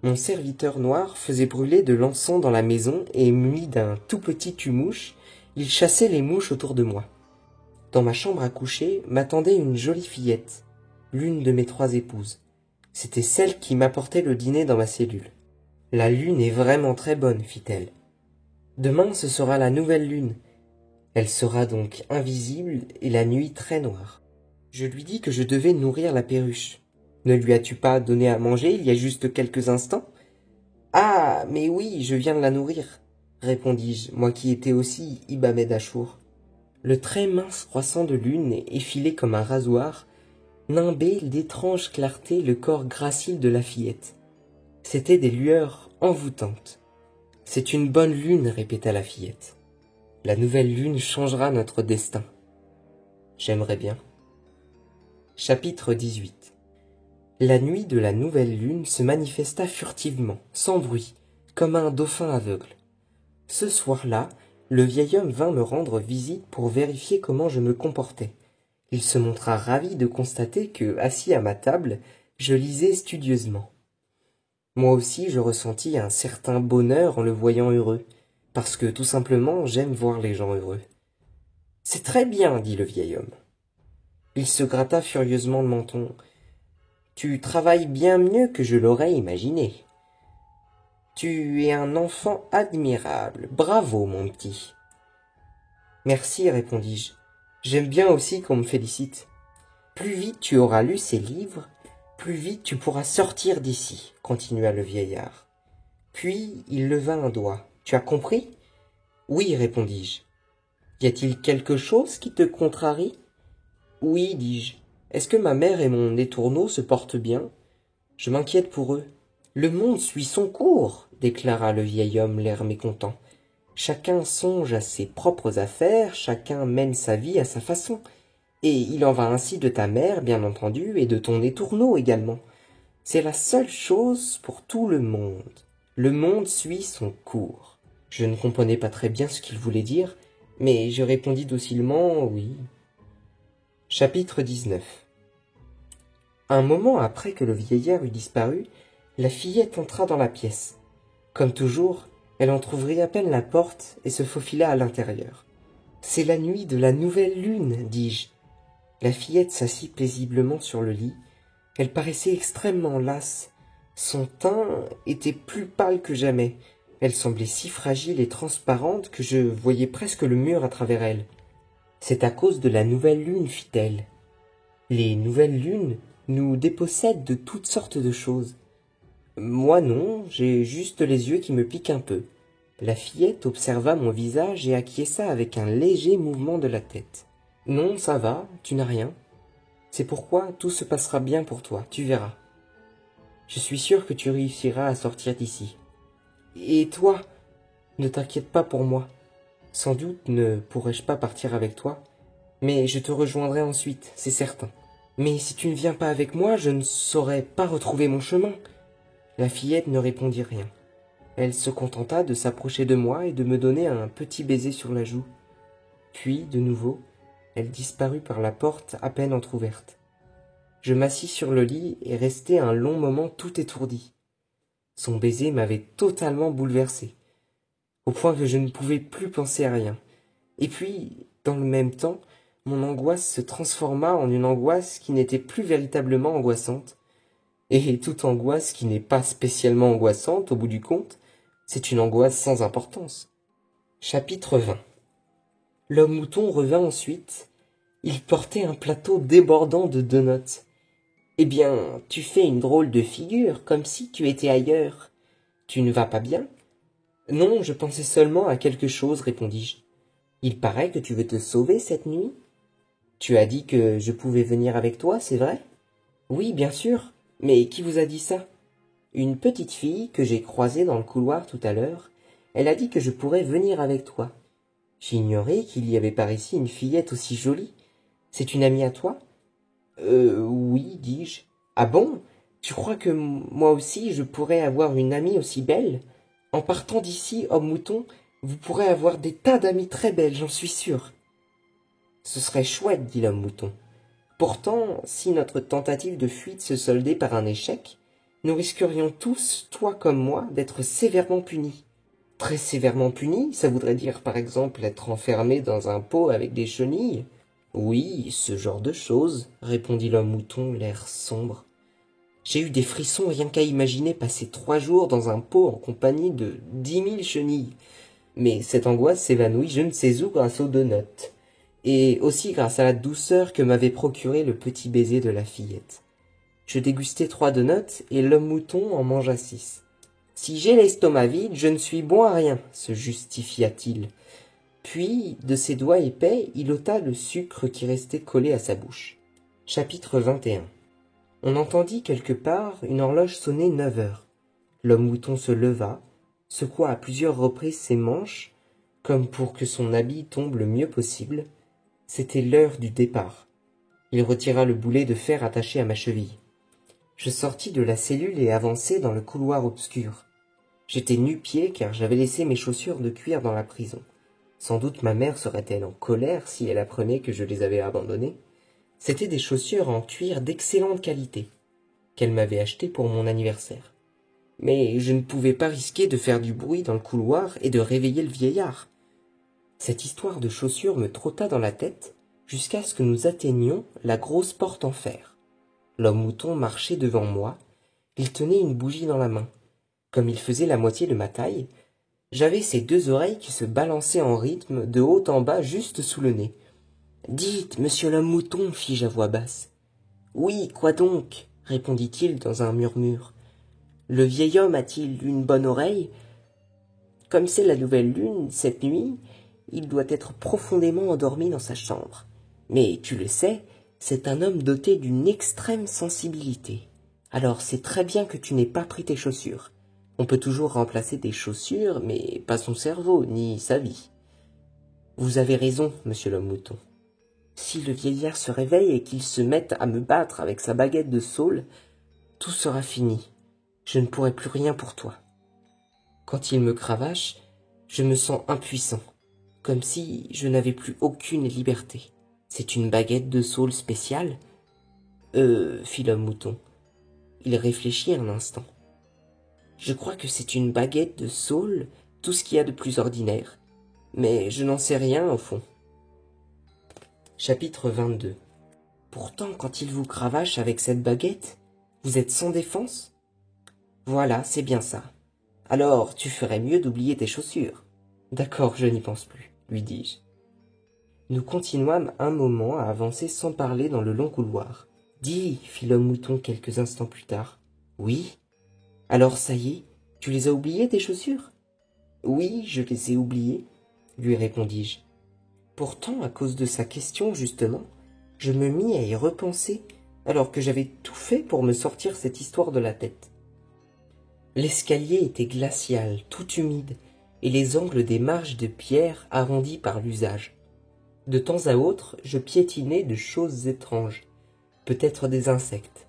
Mon serviteur noir faisait brûler de l'encens dans la maison et, muni d'un tout petit tue-mouche, il chassait les mouches autour de moi. Dans ma chambre à coucher m'attendait une jolie fillette, l'une de mes 3 épouses. C'était celle qui m'apportait le dîner dans ma cellule. « La lune est vraiment très bonne, fit-elle. Demain ce sera la nouvelle lune. Elle sera donc invisible et la nuit très noire. » Je lui dis que je devais nourrir la perruche. « Ne lui as-tu pas donné à manger il y a juste quelques instants ?»« Ah, mais oui, je viens de la nourrir, » répondis-je, moi qui étais aussi Ibamed Achour. Le très mince croissant de lune, effilé comme un rasoir, nimbait d'étranges clartés le corps gracile de la fillette. C'étaient des lueurs envoûtantes. « C'est une bonne lune, » répéta la fillette. « La nouvelle lune changera notre destin. » J'aimerais bien. Chapitre 18. La nuit de la nouvelle lune se manifesta furtivement, sans bruit, comme un dauphin aveugle. Ce soir-là, le vieil homme vint me rendre visite pour vérifier comment je me comportais. Il se montra ravi de constater que, assis à ma table, je lisais studieusement. Moi aussi je ressentis un certain bonheur en le voyant heureux, parce que tout simplement j'aime voir les gens heureux. « C'est très bien, » dit le vieil homme. Il se gratta furieusement le menton. « Tu travailles bien mieux que je l'aurais imaginé. Tu es un enfant admirable. Bravo, mon petit. » Merci, répondis-je. J'aime bien aussi qu'on me félicite. Plus vite tu auras lu ces livres, plus vite tu pourras sortir d'ici, continua le vieillard. Puis il leva un doigt. Tu as compris? Oui, répondis-je. Y a-t-il quelque chose qui te contrarie? Oui, dis-je. Est-ce que ma mère et mon étourneau se portent bien? Je m'inquiète pour eux. Le monde suit son cours, déclara le vieil homme l'air mécontent. Chacun songe à ses propres affaires, chacun mène sa vie à sa façon. Et il en va ainsi de ta mère, bien entendu, et de ton étourneau également. C'est la seule chose pour tout le monde. Le monde suit son cours. Je ne comprenais pas très bien ce qu'il voulait dire, mais je répondis docilement oui. Chapitre 19. Un moment après que le vieillard eut disparu, la fillette entra dans la pièce. Comme toujours, elle entr'ouvrit à peine la porte et se faufila à l'intérieur. « C'est la nuit de la nouvelle lune, dis-je. » La fillette s'assit paisiblement sur le lit. Elle paraissait extrêmement lasse. Son teint était plus pâle que jamais. Elle semblait si fragile et transparente que je voyais presque le mur à travers elle. « C'est à cause de la nouvelle lune, fit-elle. Les nouvelles lunes nous dépossèdent de toutes sortes de choses. Moi non, j'ai juste les yeux qui me piquent un peu. » La fillette observa mon visage et acquiesça avec un léger mouvement de la tête. « Non, ça va, tu n'as rien. C'est pourquoi tout se passera bien pour toi, tu verras. Je suis sûr que tu réussiras à sortir d'ici. Et toi, ne t'inquiète pas pour moi. Sans doute ne pourrai-je pas partir avec toi, mais je te rejoindrai ensuite, c'est certain. Mais si tu ne viens pas avec moi, je ne saurais pas retrouver mon chemin. » La fillette ne répondit rien. Elle se contenta de s'approcher de moi et de me donner un petit baiser sur la joue. Puis, de nouveau, Elle disparut par la porte à peine entr'ouverte. Je m'assis sur le lit et restai un long moment tout étourdi. Son baiser m'avait totalement bouleversé, au point que je ne pouvais plus penser à rien. Et puis, dans le même temps, mon angoisse se transforma en une angoisse qui n'était plus véritablement angoissante. Et toute angoisse qui n'est pas spécialement angoissante, au bout du compte, c'est une angoisse sans importance. Chapitre 20. L'homme mouton revint ensuite. Il portait un plateau débordant de donuts. « Eh bien, tu fais une drôle de figure, comme si tu étais ailleurs. Tu ne vas pas bien ?»« Non, je pensais seulement à quelque chose, répondis-je. Il paraît que tu veux te sauver cette nuit. Tu as dit que je pouvais venir avec toi, c'est vrai ? Oui, bien sûr. Mais qui vous a dit ça ? Une petite fille que j'ai croisée dans le couloir tout à l'heure. Elle a dit que je pourrais venir avec toi. J'ignorais qu'il y avait par ici une fillette aussi jolie. C'est une amie à toi ? Oui, dis-je. Ah bon ? Tu crois que moi aussi je pourrais avoir une amie aussi belle ? En partant d'ici, homme mouton, vous pourrez avoir des tas d'amies très belles, j'en suis sûr. Ce serait chouette, dit l'homme mouton. Pourtant, si notre tentative de fuite se soldait par un échec, nous risquerions tous, toi comme moi, d'être sévèrement punis. Très sévèrement punis, ça voudrait dire par exemple être enfermé dans un pot avec des chenilles ? Oui, ce genre de choses, répondit l'homme mouton, l'air sombre. J'ai eu des frissons rien qu'à imaginer passer 3 jours dans un pot en compagnie de 10 000 chenilles. Mais cette angoisse s'évanouit je ne sais où grâce aux donuts, et aussi grâce à la douceur que m'avait procuré le petit baiser de la fillette. Je dégustai 3 donuts, et l'homme mouton en mangea 6. Si j'ai l'estomac vide, je ne suis bon à rien, se justifia-t-il. Puis, de ses doigts épais, il ôta le sucre qui restait collé à sa bouche. Chapitre 21. On entendit quelque part une horloge sonner 9 heures. L'homme mouton se leva, secoua à plusieurs reprises ses manches, comme pour que son habit tombe le mieux possible. C'était l'heure du départ. Il retira le boulet de fer attaché à ma cheville. Je sortis de la cellule et avançai dans le couloir obscur. J'étais nu-pieds car j'avais laissé mes chaussures de cuir dans la prison. Sans doute ma mère serait-elle en colère si elle apprenait que je les avais abandonnées. C'étaient des chaussures en cuir d'excellente qualité, qu'elle m'avait achetées pour mon anniversaire. Mais je ne pouvais pas risquer de faire du bruit dans le couloir et de réveiller le vieillard. Cette histoire de chaussures me trotta dans la tête jusqu'à ce que nous atteignions la grosse porte en fer. L'homme mouton marchait devant moi, il tenait une bougie dans la main. Comme il faisait la moitié de ma taille, j'avais ses 2 oreilles qui se balançaient en rythme de haut en bas juste sous le nez. « Dites, monsieur l'homme mouton, fis-je à voix basse. « Oui, quoi donc ?» répondit-il dans un murmure. « Le vieil homme a-t-il une bonne oreille ? Comme c'est la nouvelle lune, cette nuit, il doit être profondément endormi dans sa chambre. Mais tu le sais, c'est un homme doté d'une extrême sensibilité. Alors c'est très bien que tu n'aies pas pris tes chaussures. On peut toujours remplacer des chaussures, mais pas son cerveau, ni sa vie. Vous avez raison, monsieur l'homme mouton. Si le vieillard se réveille et qu'il se mette à me battre avec sa baguette de saule, tout sera fini. Je ne pourrai plus rien pour toi. Quand il me cravache, je me sens impuissant, comme si je n'avais plus aucune liberté. C'est une baguette de saule spéciale ? Fit l'homme mouton. Il réfléchit un instant. Je crois que c'est une baguette de saule, tout ce qu'il y a de plus ordinaire. Mais je n'en sais rien au fond. Chapitre 22. Pourtant, quand il vous cravache avec cette baguette, vous êtes sans défense ? Voilà, c'est bien ça. Alors, tu ferais mieux d'oublier tes chaussures. D'accord, je n'y pense plus, lui dis-je. Nous continuâmes un moment à avancer sans parler dans le long couloir. Dis, fit l'homme mouton quelques instants plus tard. Oui ? Alors ça y est, tu les as oubliées tes chaussures ? Oui, je les ai oubliées, lui répondis-je. Pourtant, à cause de sa question, justement, je me mis à y repenser, alors que j'avais tout fait pour me sortir cette histoire de la tête. L'escalier était glacial, tout humide, et les angles des marches de pierre arrondis par l'usage. De temps à autre, je piétinais de choses étranges, peut-être des insectes.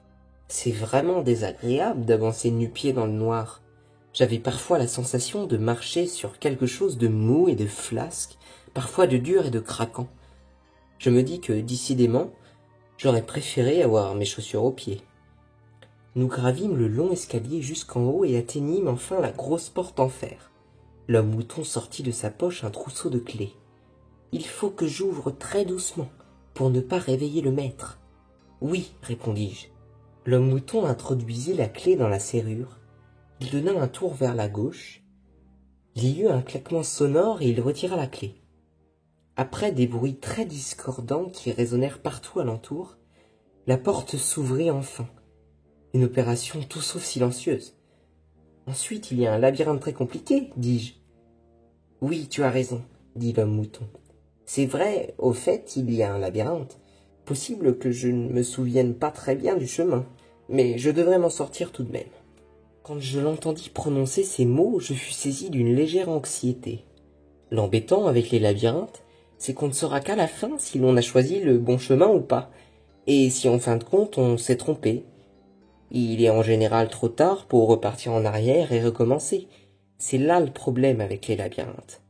C'est vraiment désagréable d'avancer nu-pieds dans le noir. J'avais parfois la sensation de marcher sur quelque chose de mou et de flasque, parfois de dur et de craquant. Je me dis que, décidément, j'aurais préféré avoir mes chaussures aux pieds. Nous gravîmes le long escalier jusqu'en haut et atteignîmes enfin la grosse porte en fer. L'homme mouton sortit de sa poche un trousseau de clés. « Il faut que j'ouvre très doucement, pour ne pas réveiller le maître. »« Oui, répondis-je. » L'homme mouton introduisit la clé dans la serrure. Il donna un tour vers la gauche. Il y eut un claquement sonore et il retira la clé. Après des bruits très discordants qui résonnèrent partout alentour, la porte s'ouvrit enfin. Une opération tout sauf silencieuse. « Ensuite, il y a un labyrinthe très compliqué, dis-je. »« Oui, tu as raison, dit l'homme mouton. C'est vrai, au fait, il y a un labyrinthe. Possible que je ne me souvienne pas très bien du chemin, mais je devrais m'en sortir tout de même. » Quand je l'entendis prononcer ces mots, je fus saisi d'une légère anxiété. L'embêtant avec les labyrinthes, c'est qu'on ne saura qu'à la fin si l'on a choisi le bon chemin ou pas, et si en fin de compte on s'est trompé. Il est en général trop tard pour repartir en arrière et recommencer. C'est là le problème avec les labyrinthes.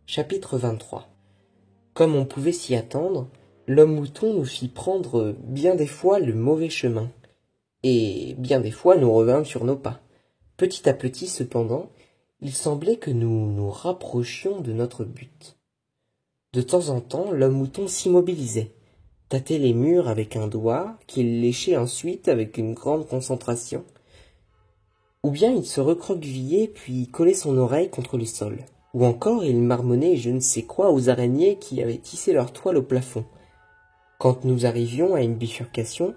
Chapitre 23. Comme on pouvait s'y attendre, l'homme mouton nous fit prendre bien des fois le mauvais chemin, et bien des fois nous revînmes sur nos pas. Petit à petit, cependant, il semblait que nous nous rapprochions de notre but. De temps en temps, l'homme mouton s'immobilisait, tâtait les murs avec un doigt, qu'il léchait ensuite avec une grande concentration. Ou bien il se recroquevillait puis collait son oreille contre le sol. Ou encore il marmonnait je ne sais quoi aux araignées qui avaient tissé leur toile au plafond. Quand nous arrivions à une bifurcation,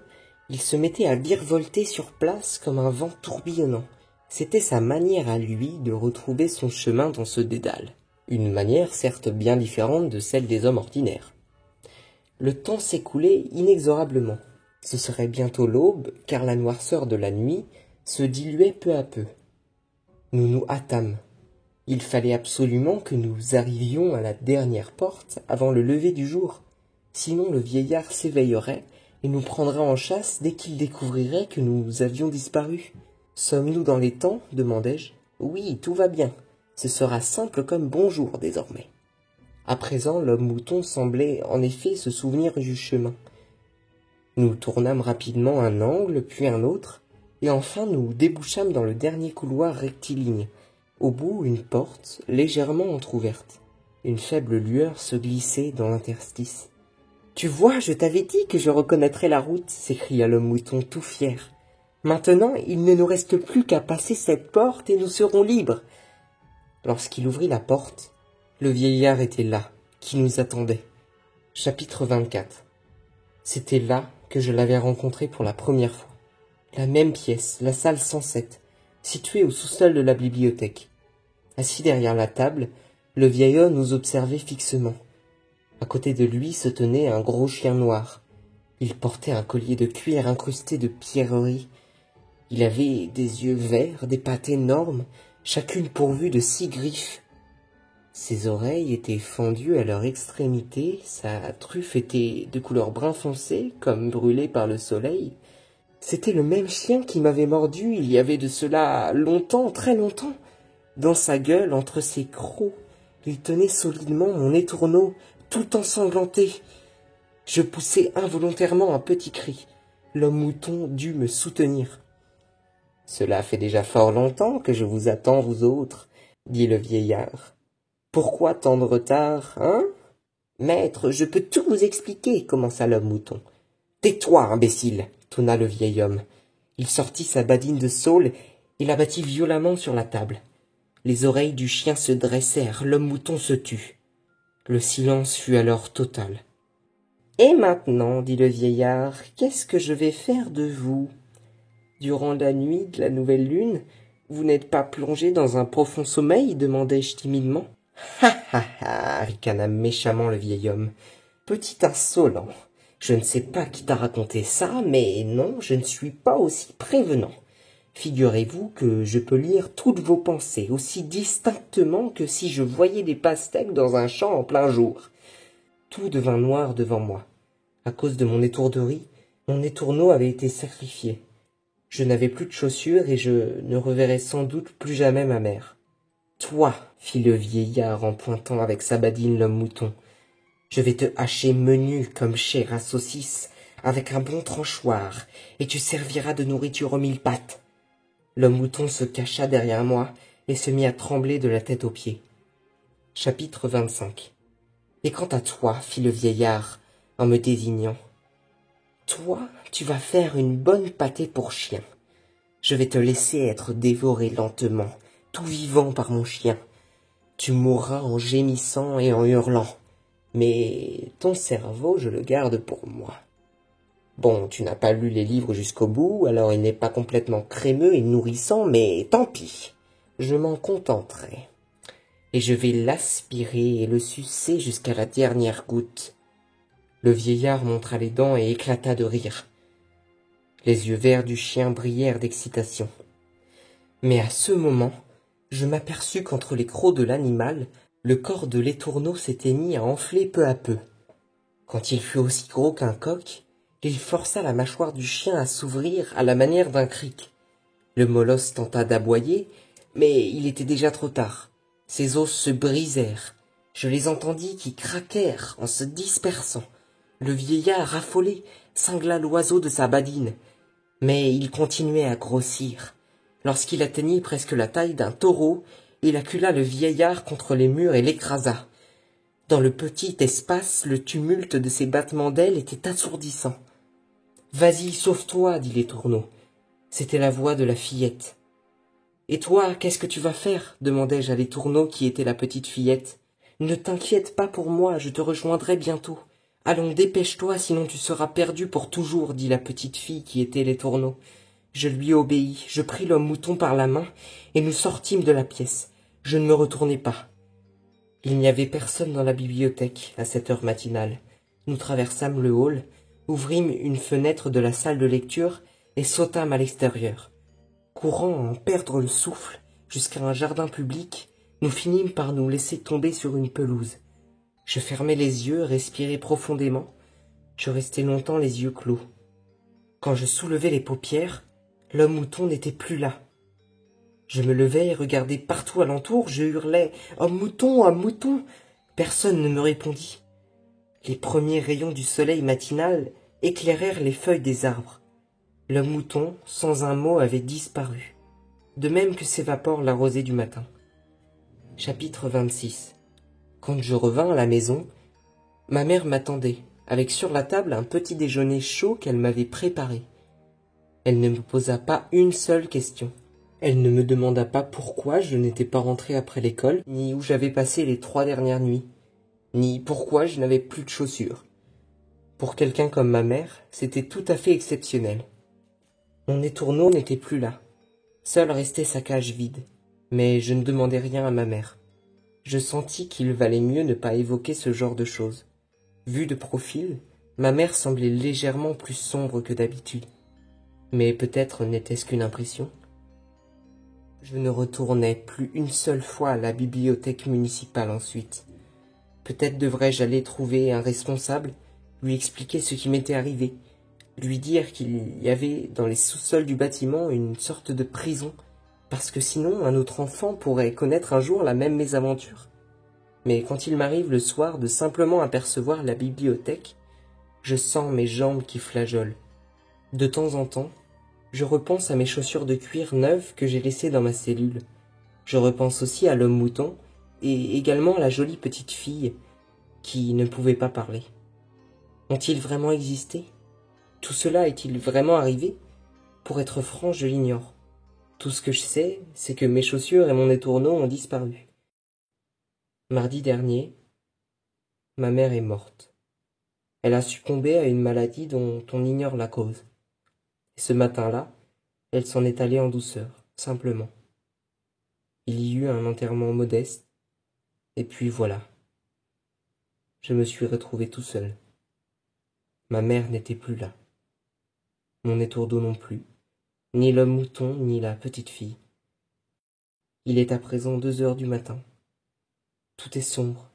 il se mettait à virevolter sur place comme un vent tourbillonnant. C'était sa manière à lui de retrouver son chemin dans ce dédale. Une manière certes bien différente de celle des hommes ordinaires. Le temps s'écoulait inexorablement. Ce serait bientôt l'aube, car la noirceur de la nuit se diluait peu à peu. Nous nous hâtâmes. Il fallait absolument que nous arrivions à la dernière porte avant le lever du jour. Sinon le vieillard s'éveillerait et nous prendrait en chasse dès qu'il découvrirait que nous avions disparu. « Sommes-nous dans les temps ?» demandai-je. « Oui, tout va bien. Ce sera simple comme bonjour désormais. » À présent, l'homme mouton semblait en effet se souvenir du chemin. Nous tournâmes rapidement un angle, puis un autre, et enfin nous débouchâmes dans le dernier couloir rectiligne. Au bout, une porte, légèrement entr'ouverte. Une faible lueur se glissait dans l'interstice. « Tu vois, je t'avais dit que je reconnaîtrais la route !» s'écria l'homme mouton tout fier. « Maintenant, il ne nous reste plus qu'à passer cette porte et nous serons libres. » Lorsqu'il ouvrit la porte, le vieillard était là, qui nous attendait. Chapitre 24. C'était là que je l'avais rencontré pour la première fois. La même pièce, la salle 107, située au sous-sol de la bibliothèque. Assis derrière la table, le vieil homme nous observait fixement. À côté de lui se tenait un gros chien noir. Il portait un collier de cuir incrusté de pierreries. Il avait des yeux verts, des pattes énormes, chacune pourvue de 6 griffes. Ses oreilles étaient fendues à leur extrémité, sa truffe était de couleur brun foncé, comme brûlée par le soleil. C'était le même chien qui m'avait mordu il y avait de cela longtemps, très longtemps. Dans sa gueule, entre ses crocs, il tenait solidement mon étourneau, tout ensanglanté. Je poussai involontairement un petit cri. L'homme mouton dut me soutenir. « Cela fait déjà fort longtemps que je vous attends, vous autres, » dit le vieillard. « Pourquoi tant de retard, hein ? » « Maître, je peux tout vous expliquer, » commença l'homme mouton. « Tais-toi, imbécile » tonna le vieil homme. Il sortit sa badine de saule et la battit violemment sur la table. Les oreilles du chien se dressèrent, l'homme mouton se tut. Le silence fut alors total. « Et maintenant, dit le vieillard, qu'est-ce que je vais faire de vous ? Durant la nuit de la nouvelle lune, vous n'êtes pas plongé dans un profond sommeil ? Demandai-je timidement. « Ha ha ha » ricana méchamment le vieil homme. « Petit insolent, je ne sais pas qui t'a raconté ça, mais non, je ne suis pas aussi prévenant. Figurez-vous que je peux lire toutes vos pensées aussi distinctement que si je voyais des pastèques dans un champ en plein jour. » Tout devint noir devant moi. À cause de mon étourderie, mon étourneau avait été sacrifié. Je n'avais plus de chaussures et je ne reverrai sans doute plus jamais ma mère. « Toi, fit le vieillard en pointant avec sa badine l'homme mouton, Je vais te hacher menu comme chair à saucisse, avec un bon tranchoir, et tu serviras de nourriture aux 1000 pattes. L'homme mouton se cacha derrière moi et se mit à trembler de la tête aux pieds. Chapitre 25. Et quant à toi, fit le vieillard, en me désignant, toi, tu vas faire une bonne pâtée pour chien. Je vais te laisser être dévoré lentement, tout vivant par mon chien. Tu mourras en gémissant et en hurlant, mais ton cerveau, je le garde pour moi. Bon, tu n'as pas lu les livres jusqu'au bout, alors il n'est pas complètement crémeux et nourrissant, mais tant pis, je m'en contenterai. Et je vais l'aspirer et le sucer jusqu'à la dernière goutte. Le vieillard montra les dents et éclata de rire. Les yeux verts du chien brillèrent d'excitation. Mais à ce moment, je m'aperçus qu'entre les crocs de l'animal, le corps de l'étourneau s'était mis à enfler peu à peu. Quand il fut aussi gros qu'un coq, il força la mâchoire du chien à s'ouvrir à la manière d'un cric. Le molosse tenta d'aboyer, mais il était déjà trop tard. Ses os se brisèrent. Je les entendis qui craquèrent en se dispersant. Le vieillard, affolé, cingla l'oiseau de sa badine. Mais il continuait à grossir. Lorsqu'il atteignit presque la taille d'un taureau, il accula le vieillard contre les murs et l'écrasa. Dans le petit espace, le tumulte de ses battements d'ailes était assourdissant. « Vas-y, sauve-toi, dit l'étourneau. C'était la voix de la fillette. « Et toi, qu'est-ce que tu vas faire ?» demandai-je à l'étourneau qui était la petite fillette. « Ne t'inquiète pas pour moi, je te rejoindrai bientôt. Allons, dépêche-toi, sinon tu seras perdu pour toujours, dit la petite fille qui était l'étourneau. Je lui obéis, je pris l'homme mouton par la main, et nous sortîmes de la pièce. Je ne me retournai pas. Il n'y avait personne dans la bibliothèque à cette heure matinale. Nous traversâmes le hall, ouvrîmes une fenêtre de la salle de lecture et sautâmes à l'extérieur. Courant à en perdre le souffle jusqu'à un jardin public, nous finîmes par nous laisser tomber sur une pelouse. Je fermai les yeux, respirai profondément. Je restai longtemps les yeux clos. Quand je soulevai les paupières, l'homme mouton n'était plus là. Je me levai et regardai partout alentour, je hurlai « Homme mouton, homme mouton !» Personne ne me répondit. Les premiers rayons du soleil matinal éclairèrent les feuilles des arbres. L'homme mouton, sans un mot, avait disparu, de même que s'évapore la rosée du matin. Chapitre 26. Quand je revins à la maison, ma mère m'attendait, avec sur la table un petit déjeuner chaud qu'elle m'avait préparé. Elle ne me posa pas une seule question. Elle ne me demanda pas pourquoi je n'étais pas rentré après l'école, ni où j'avais passé les 3 dernières nuits, ni pourquoi je n'avais plus de chaussures. Pour quelqu'un comme ma mère, c'était tout à fait exceptionnel. Mon étourneau n'était plus là. Seule restait sa cage vide. Mais je ne demandai rien à ma mère. Je sentis qu'il valait mieux ne pas évoquer ce genre de choses. Vue de profil, ma mère semblait légèrement plus sombre que d'habitude. Mais peut-être n'était-ce qu'une impression. Je ne retournai plus une seule fois à la bibliothèque municipale ensuite. Peut-être devrais-je aller trouver un responsable, lui expliquer ce qui m'était arrivé, lui dire qu'il y avait dans les sous-sols du bâtiment une sorte de prison, parce que sinon un autre enfant pourrait connaître un jour la même mésaventure. Mais quand il m'arrive le soir de simplement apercevoir la bibliothèque, je sens mes jambes qui flageolent. De temps en temps, je repense à mes chaussures de cuir neuves que j'ai laissées dans ma cellule. Je repense aussi à l'homme mouton et également à la jolie petite fille qui ne pouvait pas parler. Ont-ils vraiment existé? Tout cela est-il vraiment arrivé? Pour être franc, je l'ignore. Tout ce que je sais, c'est que mes chaussures et mon étourneau ont disparu. Mardi dernier, ma mère est morte. Elle a succombé à une maladie dont on ignore la cause. Et ce matin-là, elle s'en est allée en douceur, simplement. Il y eut un enterrement modeste, et puis voilà. Je me suis retrouvé tout seul. Ma mère n'était plus là. Mon étourneau non plus, ni l'homme mouton, ni la petite fille. Il est à présent 2 heures du matin. Tout est sombre.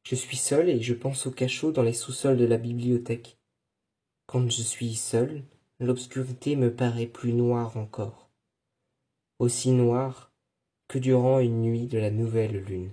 Je suis seul et je pense au cachot dans les sous-sols de la bibliothèque. Quand je suis seul, l'obscurité me paraît plus noire encore. Aussi noire que durant une nuit de la nouvelle lune.